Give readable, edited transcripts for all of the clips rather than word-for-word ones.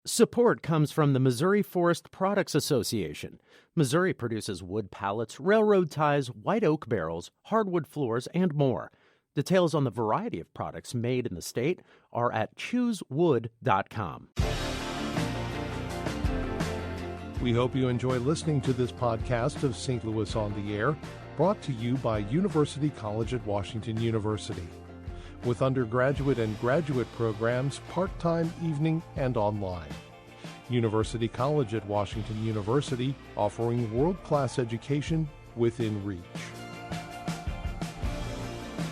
Support comes from the Missouri Forest Products Association. Missouri produces wood pallets, railroad ties, white oak barrels, hardwood floors, and more. Details on the variety of products made in the state are at choosewood.com. We hope you enjoy listening to this podcast of St. Louis on the Air, brought to you by University College at Washington University. With undergraduate and graduate programs, part-time, evening, and online. University College at Washington University, offering world-class education within reach.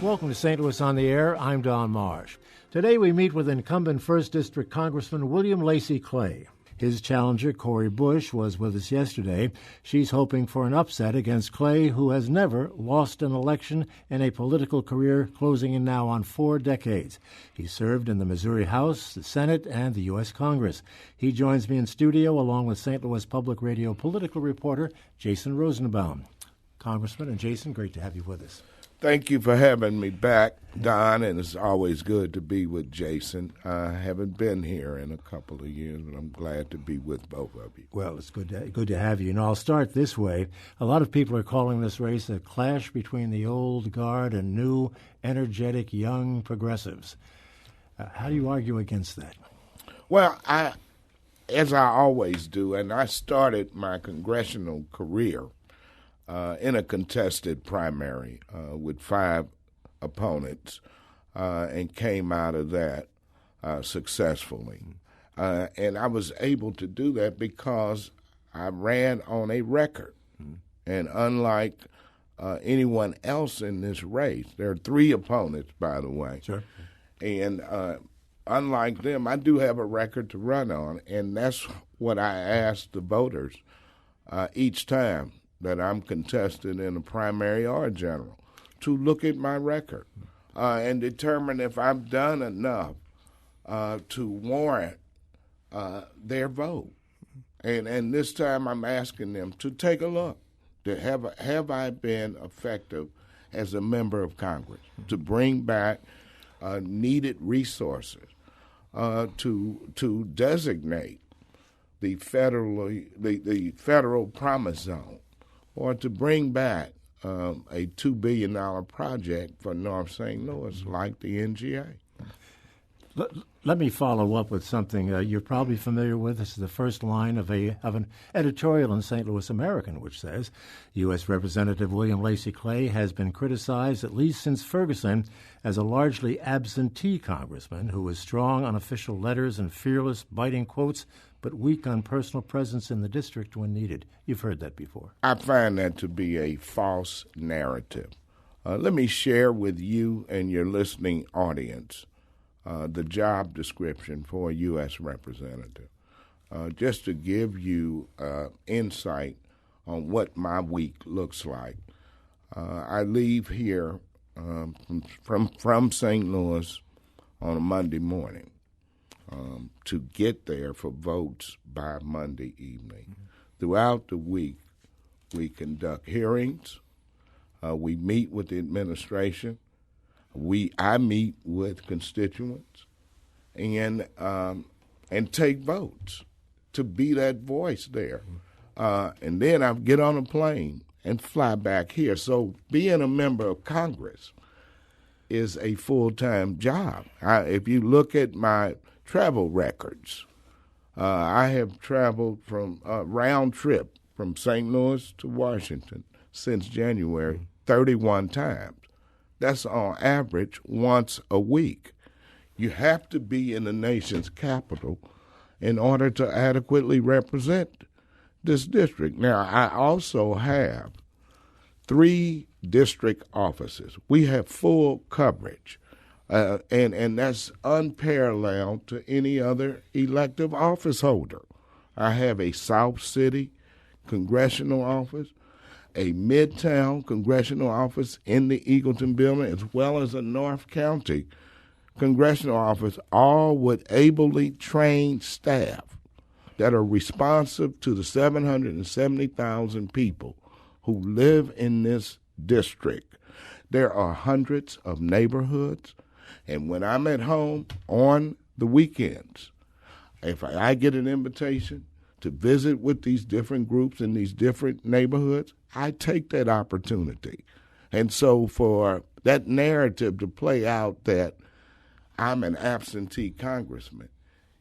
Welcome to St. Louis on the Air. I'm Don Marsh. Today we meet with incumbent 1st District Congressman William Lacy Clay. His challenger, Cori Bush, was with us yesterday. She's hoping for an upset against Clay, who has never lost an election in a political career closing in now on 4 decades. He served in the Missouri House, the Senate, and the U.S. Congress. He joins me in studio along with St. Louis Public Radio political reporter Jason Rosenbaum. Congressman and Jason, great to have you with us. Thank you for having me back, Don, and it's always good to be with Jason. I haven't been here in a couple of years, but I'm glad to be with both of you. Well, it's good to have you. And I'll start this way. A lot of people are calling this race a clash between the old guard and new, energetic, young progressives. How do you argue against that? Well, as I always do, and I started my congressional career in a contested primary with 5 opponents and came out of that successfully. And I was able to do that because I ran on a record. And unlike anyone else in this race, there are 3 opponents, by the way. Sure. And unlike them, I do have a record to run on, and that's what I ask the voters each time that I'm contested in a primary or a general, to look at my record and determine if I've done enough to warrant their vote. And this time I'm asking them to take a look. Have I been effective as a member of Congress to bring back needed resources to designate the federal promise zone, or to bring back a $2 billion project for North St. Louis like the NGA. Let me follow up with something you're probably familiar with. This is the first line of an editorial in St. Louis American, which says, U.S. Representative William Lacy Clay has been criticized, at least since Ferguson, as a largely absentee congressman who was strong on official letters and fearless, biting quotes, but weak on personal presence in the district when needed. You've heard that before. I find that to be a false narrative. Let me share with you and your listening audience the job description for a U.S. representative, just to give you insight on what my week looks like. I leave here from St. Louis on a Monday morning to get there for votes by Monday evening. Throughout the week, we conduct hearings. We meet with the administration. I meet with constituents and take votes to be that voice there. And then I get on a plane and fly back here. So being a member of Congress is a full-time job. If you look at my travel records, I have traveled from round trip from St. Louis to Washington since January 31 times. That's on average once a week. You have to be in the nation's capital in order to adequately represent this district. Now, I also have 3 district offices. We have full coverage, and that's unparalleled to any other elective office holder. I have a South City congressional office, a Midtown congressional office in the Eagleton building, as well as a North County congressional office, all with ably trained staff that are responsive to the 770,000 people who live in this district. There are hundreds of neighborhoods, and when I'm at home on the weekends, if I get an invitation to visit with these different groups in these different neighborhoods, I take that opportunity. And so for that narrative to play out that I'm an absentee congressman,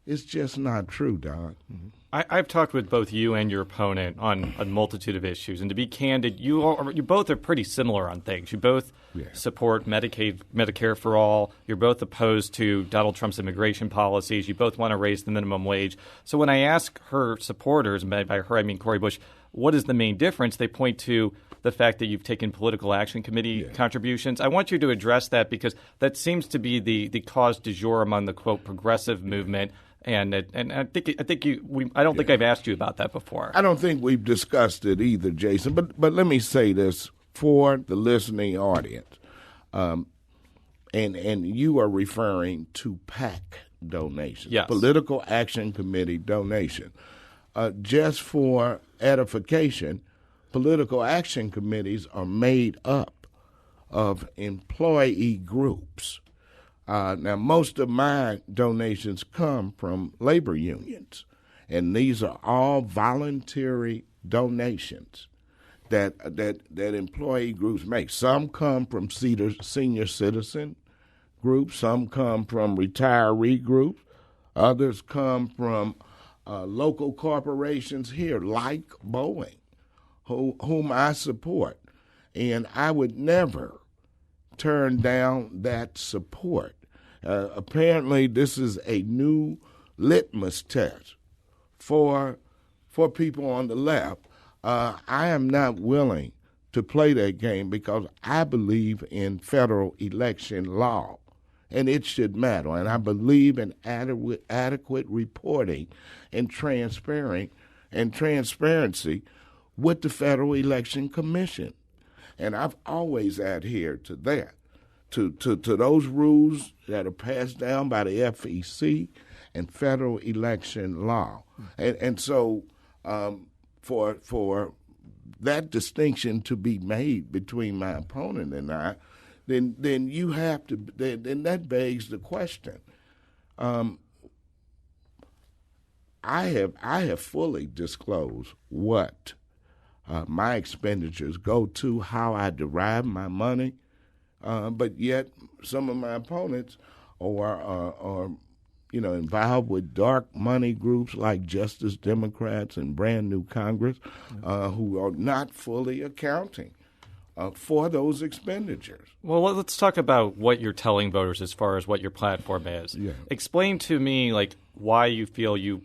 it's just not true, Don. Mm-hmm. I've talked with both you and your opponent on a multitude of issues, and to be candid, you both are pretty similar on things. You both support Medicare for all. You're both opposed to Donald Trump's immigration policies. You both want to raise the minimum wage. So when I ask her supporters, and by her I mean Cori Bush, what is the main difference, they point to the fact that you've taken political action committee contributions. I want you to address that because that seems to be the cause du jour among the, quote, progressive movement. And I think I don't think I've asked you about that before. I don't think we've discussed it either, Jason. But let me say this for the listening audience, and you are referring to PAC donations, Political Action Committee donation. Just for edification, political action committees are made up of employee groups. Now, most of my donations come from labor unions, and these are all voluntary donations that employee groups make. Some come from senior citizen groups, some come from retiree groups, others come from local corporations here, like Boeing, whom I support. And I would never turn down that support. Apparently, this is a new litmus test for people on the left. I am not willing to play that game because I believe in federal election law, and it should matter. And I believe in adequate reporting and transparency with the Federal Election Commission, and I've always adhered to that. To those rules that are passed down by the FEC and federal election law. And so for that distinction to be made between my opponent and I, then you have to, then that begs the question. I have fully disclosed what my expenditures go to, how I derive my money, but yet some of my opponents are involved with dark money groups like Justice Democrats and Brand New Congress, who are not fully accounting for those expenditures. Well, let's talk about what you're telling voters as far as what your platform is. Yeah. Explain to me, why you feel you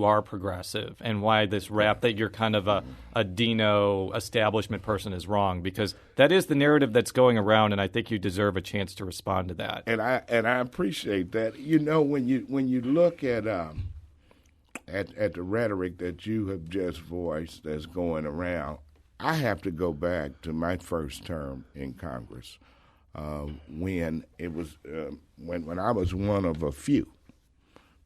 are progressive and why this rap that you're kind of a Dino establishment person is wrong, because that is the narrative that's going around, and I think you deserve a chance to respond to that. And I appreciate that. When you look at the rhetoric that you have just voiced that's going around, I have to go back to my first term in Congress, when it was when I was one of a few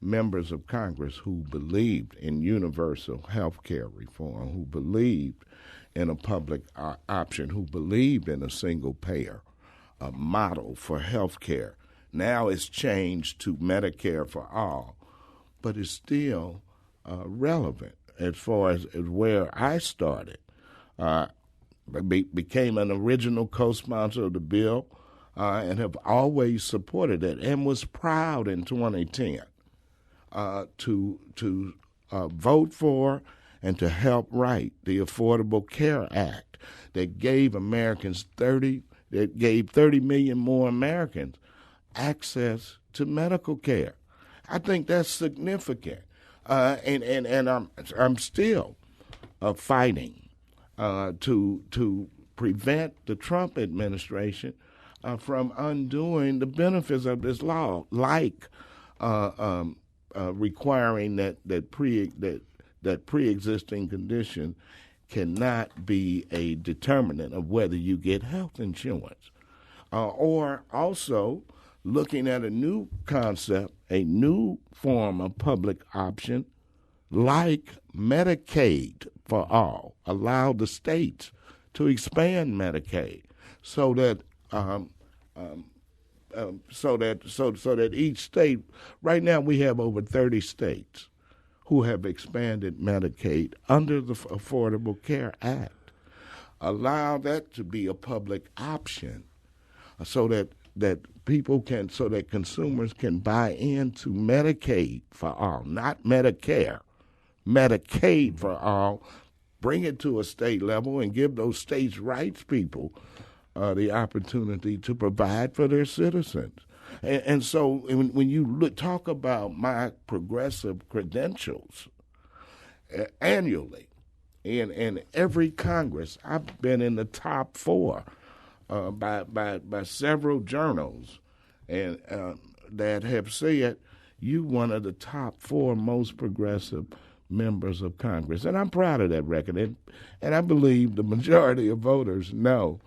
members of Congress who believed in universal health care reform, who believed in a public option, who believed in a single-payer model for health care. Now it's changed to Medicare for all, but it's still relevant as far as where I started. Became an original co-sponsor of the bill and have always supported it, and was proud in 2010 to vote for and to help write the Affordable Care Act that gave Americans 30 million more Americans access to medical care. I think that's significant, and I'm still fighting to prevent the Trump administration from undoing the benefits of this law, like requiring that pre-existing condition cannot be a determinant of whether you get health insurance, or also looking at a new concept, a new form of public option, like Medicaid for all. Allow the states to expand Medicaid so that so that each state, right now we have over 30 states who have expanded Medicaid under the Affordable Care Act. Allow that to be a public option so that consumers can buy into Medicaid for all, not Medicare, Medicaid for all. Bring it to a state level and give those states' rights people the opportunity to provide for their citizens. And so when you talk about my progressive credentials annually, in every Congress, I've been in the top 4 by several journals and that have said you one of the top 4 most progressive members of Congress. And I'm proud of that record. And I believe the majority of voters know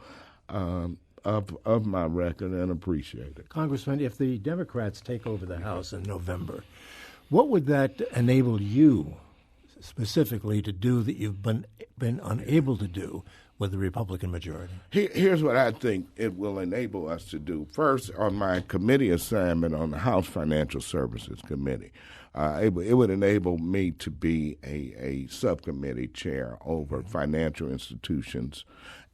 of my record and appreciate it. Congressman, if the Democrats take over the House in November, what would that enable you specifically to do that you've been unable to do with the Republican majority? Here's what I think it will enable us to do. First, on my committee assignment on the House Financial Services Committee, it would enable me to be a subcommittee chair over financial institutions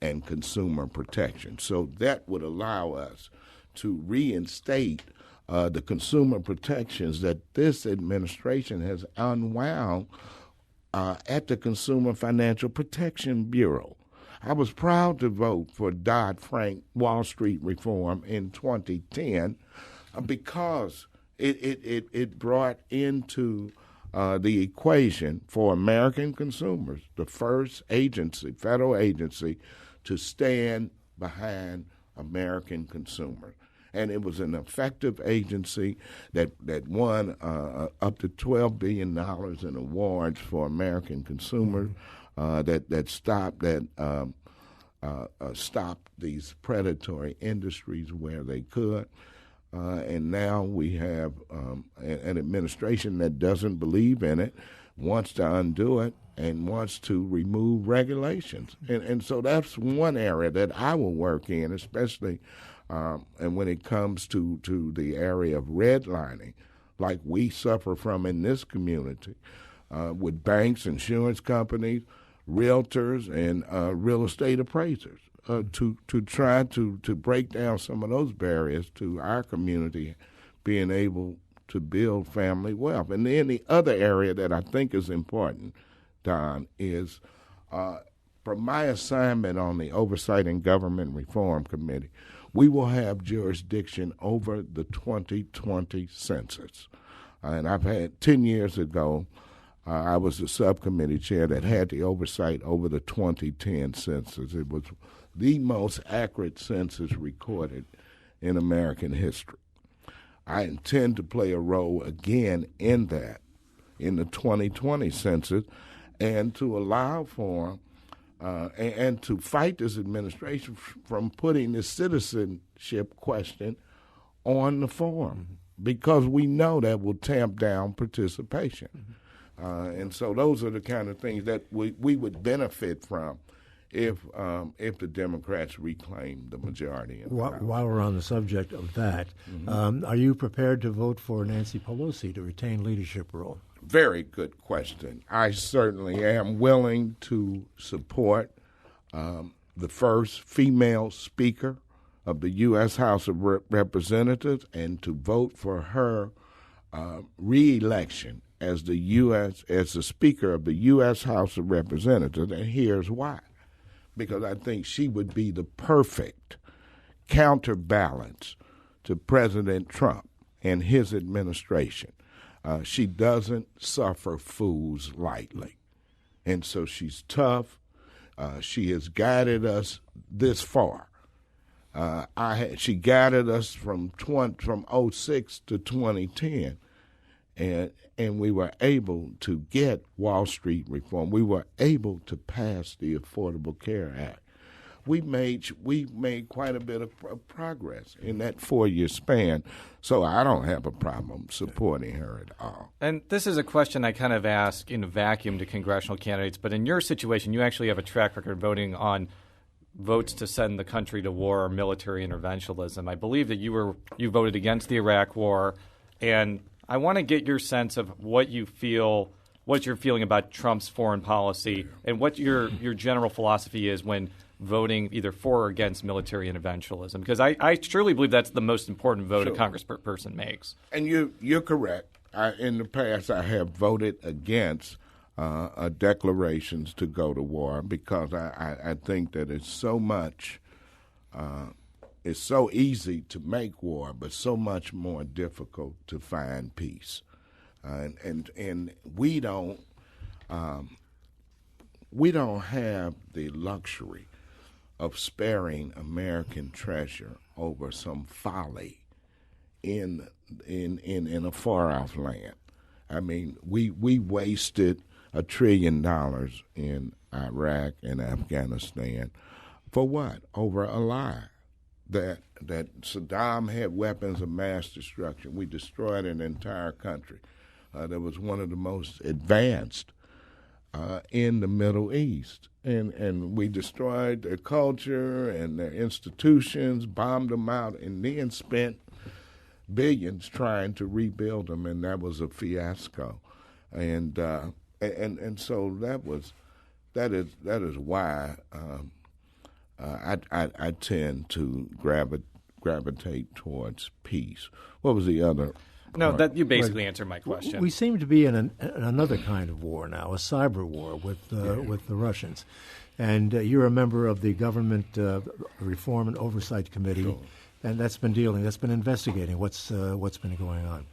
and consumer protection. So that would allow us to reinstate the consumer protections that this administration has unwound at the Consumer Financial Protection Bureau. I was proud to vote for Dodd-Frank Wall Street reform in 2010 because it brought into the equation for American consumers the first federal agency to stand behind American consumers. And it was an effective agency that won up to $12 billion in awards for American consumers, that stopped these predatory industries where they could. And now we have an administration that doesn't believe in it, wants to undo it, and wants to remove regulations. And so that's one area that I will work in, especially and when it comes to the area of redlining, like we suffer from in this community, with banks, insurance companies, realtors, and real estate appraisers, to try to break down some of those barriers to our community being able to build family wealth. And then the other area that I think is important, Don, is from my assignment on the Oversight and Government Reform Committee, we will have jurisdiction over the 2020 census. And I've had 10 years ago, I was the subcommittee chair that had the oversight over the 2010 census. It was the most accurate census recorded in American history. I intend to play a role again in that, in the 2020 census, and to allow for and to fight this administration from putting the citizenship question on the form, because we know that will tamp down participation. And so those are the kind of things that we would benefit from if the Democrats reclaim the majority. While we're on the subject of that, are you prepared to vote for Nancy Pelosi to retain leadership role? Very good question. I certainly am willing to support the first female speaker of the U.S. House of Representatives and to vote for her re-election as the Speaker of the U.S. House of Representatives. And here's why. Because I think she would be the perfect counterbalance to President Trump and his administration. She doesn't suffer fools lightly. And so she's tough. She has guided us this far. She guided us from 2006 to 2010, and we were able to get Wall Street reform. We were able to pass the Affordable Care Act. We made quite a bit of progress in that 4-year span, so I don't have a problem supporting her at all. And this is a question I kind of ask in a vacuum to congressional candidates, but in your situation, you actually have a track record voting on votes to send the country to war or military interventionism. I believe that you voted against the Iraq War, and I want to get your sense of what you're feeling about Trump's foreign policy and what your general philosophy is when voting either for or against military interventionism, because I truly believe that's the most important vote a congressperson makes. And you're correct. In the past, I have voted against declarations to go to war because I think that it's so much, it's so easy to make war, but so much more difficult to find peace. And we don't have the luxury of sparing American treasure over some folly in a far off land. I mean, we wasted $1 trillion in Iraq and Afghanistan for what? Over a lie that Saddam had weapons of mass destruction. We destroyed an entire country that was one of the most advanced in the Middle East. And we destroyed their culture and their institutions, bombed them out, and then spent billions trying to rebuild them, and that was a fiasco. And so that is why I tend to gravitate towards peace. What was the other? No, that you basically answered my question. We seem to be in another kind of war now, a cyber war with the Russians. And you're a member of the Government Reform and Oversight Committee, sure. And that's been investigating what's been going on.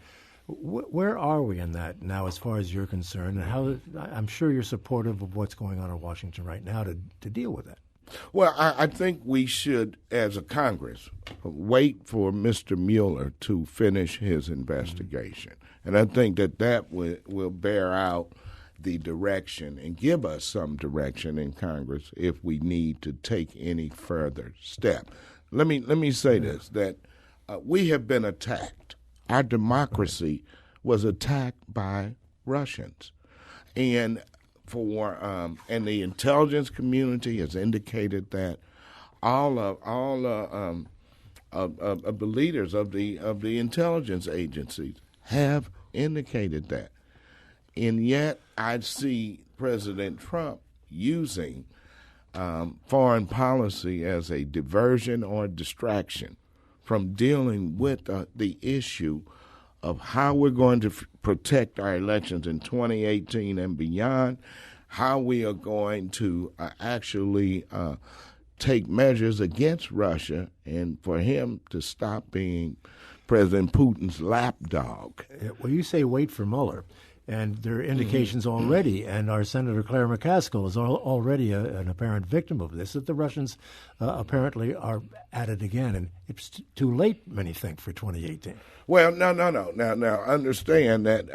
Where are we in that now, as far as you're concerned? And how? I'm sure you're supportive of what's going on in Washington right now to deal with that. Well, I think we should, as a Congress, wait for Mr. Mueller to finish his investigation. Mm-hmm. And I think that will bear out the direction and give us some direction in Congress if we need to take any further step. Let me say this, that we have been attacked. Our democracy was attacked by Russians. And and the intelligence community has indicated that all of the leaders of the intelligence agencies have indicated that, and yet I see President Trump using foreign policy as a diversion or distraction from dealing with the issue of how we're going to protect our elections in 2018 and beyond, how we are going to actually take measures against Russia, and for him to stop being President Putin's lapdog. Well, you say wait for Mueller, and there are indications already, and our Senator Claire McCaskill is already an apparent victim of this, that the Russians apparently are at it again, and it's too late, many think, for 2018. Well, no. Now, understand that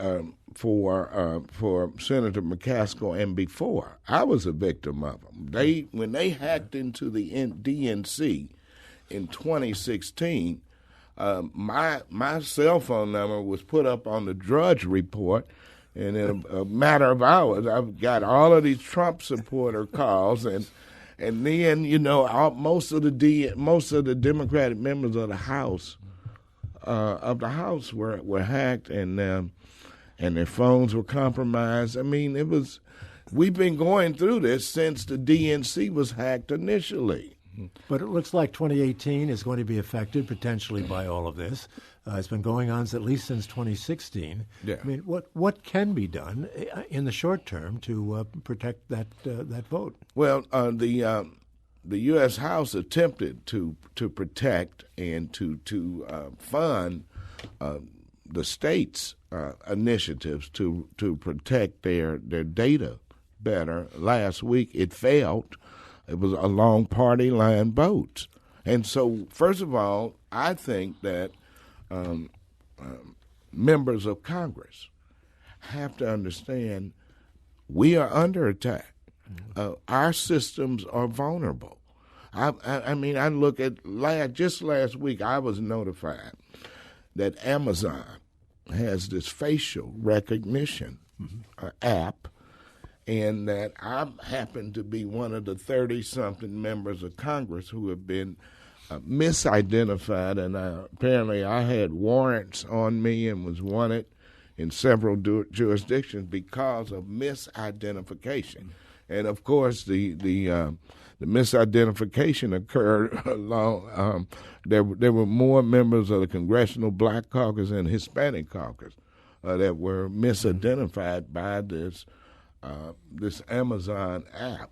for Senator McCaskill and before, I was a victim of them. When they hacked into the DNC in 2016, my cell phone number was put up on the Drudge Report, and in a matter of hours, I've got all of these Trump supporter calls, and then most of the Democratic members of the House were hacked, and their phones were compromised. I mean, we've been going through this since the DNC was hacked initially. But it looks like 2018 is going to be affected potentially by all of this. It's been going on at least since 2016. Yeah. I mean, what can be done in the short term to protect that vote? Well, the U.S. House attempted to protect and to fund the states' initiatives to protect their data better. Last week, it failed. It was along party line votes. And so, first of all, I think that members of Congress have to understand we are under attack. Our systems are vulnerable. I mean, I look at just last week, I was notified that Amazon has this facial recognition app, in that I happen to be one of the 30-something members of Congress who have been misidentified, and apparently I had warrants on me and was wanted in several jurisdictions because of misidentification. And of course, the misidentification occurred along. There were more members of the Congressional Black Caucus and Hispanic Caucus that were misidentified by this Amazon app.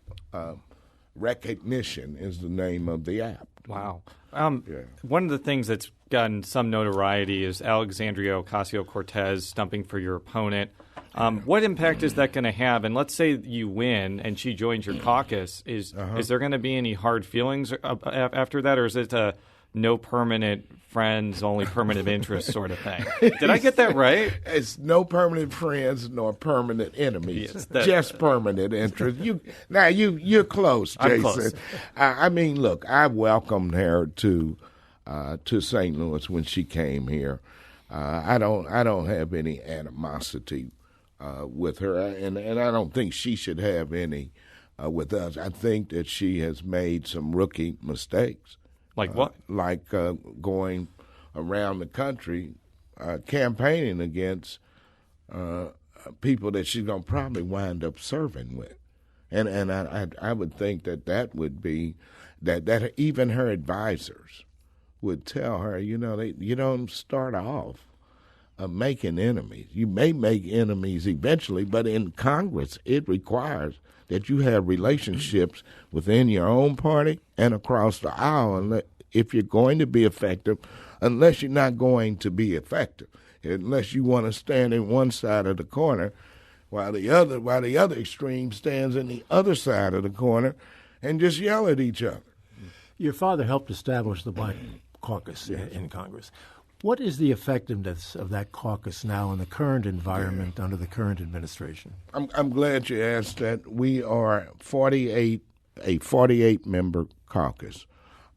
Recognition is the name of the app. Wow. One of the things that's gotten some notoriety is Alexandria Ocasio-Cortez stumping for your opponent. What impact is that going to have? And let's say you win and she joins your caucus. Is there going to be any hard feelings after that, or is it a no permanent friends, only permanent interests sort of thing? Did I get that right? It's no permanent friends nor permanent enemies, Yes, just permanent interests. You're close, Jason. I'm close. I mean, look, I welcomed her to St. Louis when she came here. I don't have any animosity with her, and I don't think she should have any with us. I think that she has made some rookie mistakes. Like what? Like going around the country campaigning against people that she's going to probably wind up serving with. And I would think that would be that even her advisors would tell her, you don't start off making enemies. You may make enemies eventually, but in Congress it requires that you have relationships within your own party and across the aisle if you're going to be effective, unless you're not going to be effective, unless you want to stand in one side of the corner while the other extreme stands in the other side of the corner and just yell at each other. Your father helped establish the Black Caucus in Congress. What is the effectiveness of that caucus now in the current environment under the current administration? I'm glad you asked that. We are a 48-member caucus,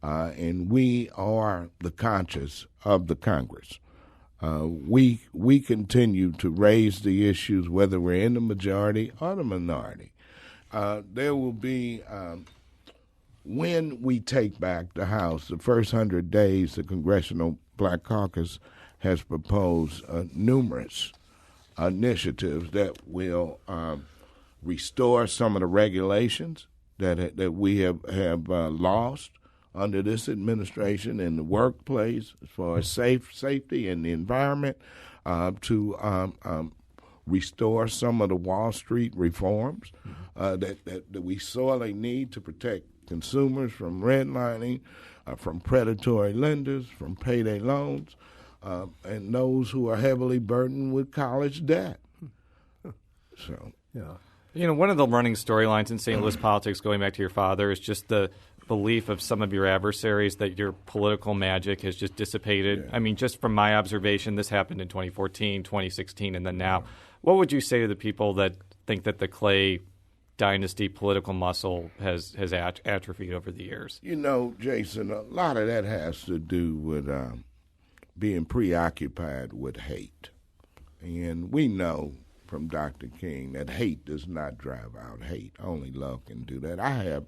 and we are the conscience of the Congress. We continue to raise the issues, whether we're in the majority or the minority. There will be, when we take back the House, the first 100 days, the Congressional Black Caucus has proposed numerous initiatives that will restore some of the regulations that we have lost under this administration in the workplace as far as safety and the environment, to restore some of the Wall Street reforms that we sorely need to protect consumers from redlining, from predatory lenders, from payday loans, and those who are heavily burdened with college debt. So, yeah. One of the running storylines in St. Louis politics, going back to your father, is just the belief of some of your adversaries that your political magic has just dissipated. Yeah. I mean, just from my observation, this happened in 2014, 2016, and then now. What would you say to the people that think that the Clay dynasty political muscle has atrophied over the years? Jason, a lot of that has to do with being preoccupied with hate. And we know from Dr. King that hate does not drive out hate. Only love can do that. I have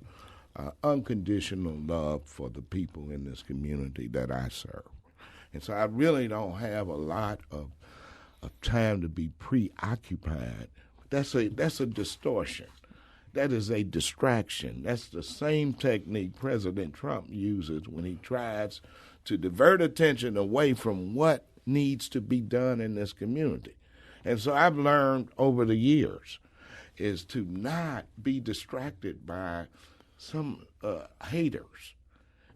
unconditional love for the people in this community that I serve. And so I really don't have a lot of time to be preoccupied. That's a distortion. That is a distraction. That's the same technique President Trump uses when he tries to divert attention away from what needs to be done in this community. And so I've learned over the years is to not be distracted by some haters,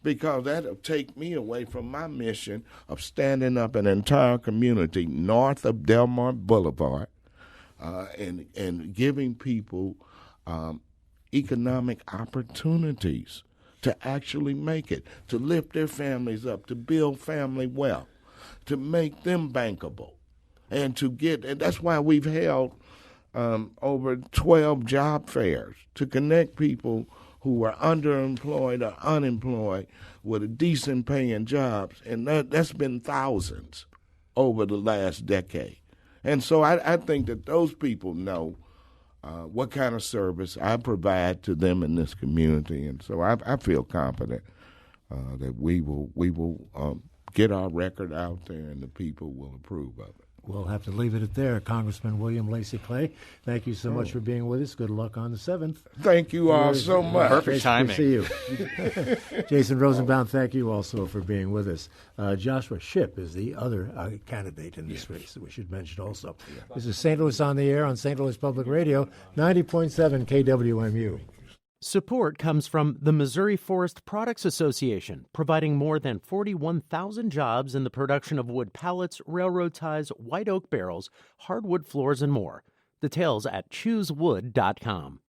because that'll take me away from my mission of standing up an entire community north of Delmar Boulevard and giving people economic opportunities to actually make it, to lift their families up, to build family wealth, to make them bankable, and that's why we've held over 12 job fairs to connect people who are underemployed or unemployed with decent paying jobs, and that's been thousands over the last decade. And so I think that those people know what kind of service I provide to them in this community. And so I feel confident that we will get our record out there and the people will approve of it. We'll have to leave it at there. Congressman William Lacy Clay, thank you so much for being with us. Good luck on the 7th. Thank you all so much. Perfect timing. See you. Jason Rosenbaum, thank you also for being with us. Joshua Shipp is the other candidate in this race that we should mention also. This is St. Louis on the Air on St. Louis Public Radio, 90.7 KWMU. Support comes from the Missouri Forest Products Association, providing more than 41,000 jobs in the production of wood pallets, railroad ties, white oak barrels, hardwood floors, and more. Details at choosewood.com.